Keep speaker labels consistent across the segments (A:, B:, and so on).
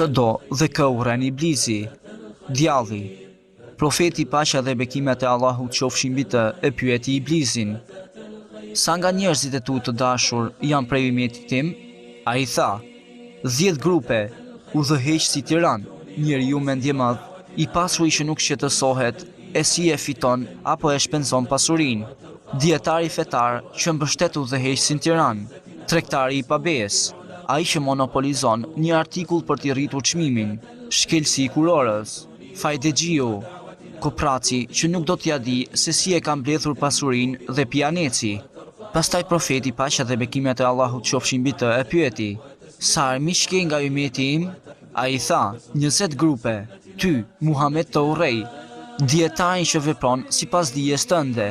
A: këdo dhe këuren iblisi, djalli. Profeti paqja dhe bekimet e Allahut qofshin mbi të e pyeti iblisin: sa nga njerëzit e tu të dashur janë prej umetit tim? Ai tha: 10 grupe, udhëheqësi Tiran, njeriu me ndjemadh, i pasuri që nuk shqetësohet, e si e fiton apo e shpenzon pasurinë, dietari fetar që mbështet udhëheqësin Tiran, tregtari i pabes, ai që monopolizon një artikull për t'i rritur çmimin, shkelsi i kurorës, fajdexhiu, kopraci që nuk do t'ja di se si e ka mbledhur pasurinë dhe pianeci. Pastaj profeti paqja dhe bekimet e Allahut qofshin mbi të e pyeti: sa armiq ke nga umeti im? Ai tha: 20 grupe. Ty, Muhammed të urrej, dietarin që vepron sipas dijes tënde,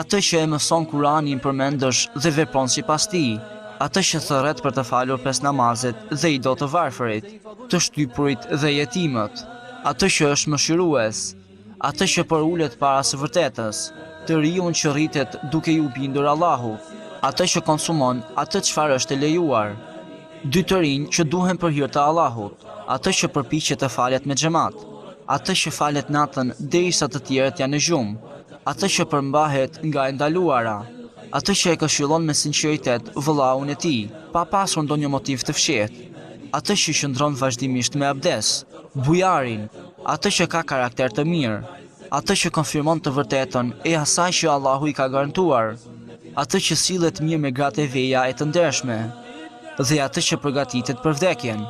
A: atë që e mëson Kuranin përmendësh dhe vepron sipas tij, atë që thërret për të falur 5 namazet dhe i do të varfërit, të shtypurit dhe jetimët, atë që është mëshirues, atë që përulet para së vërtetës, të riun që rritet duke ju bindur Allahut, atë që konsumon atë çfarë është e lejuar, dy të rinj që duhen për hir të Allahut, atë që përpiqet të falet me xhamat, atë që falet natën derisa të tjerët janë në gjumë, atë që përmbahet nga e ndaluara, atë që e këshillon me sinqeritet vëllaun e tij, pa pasur ndonjë motiv të fshehtë, atë që qëndron vazhdimisht me abdes, bujarin, atë që ka karakter të mirë, atë që konfirmon të vërtetën e asaj që Allahu i ka garantuar, atë që sillet mirë me gratë e veja e të ndershme, dhe atë që përgatitet për vdekjen.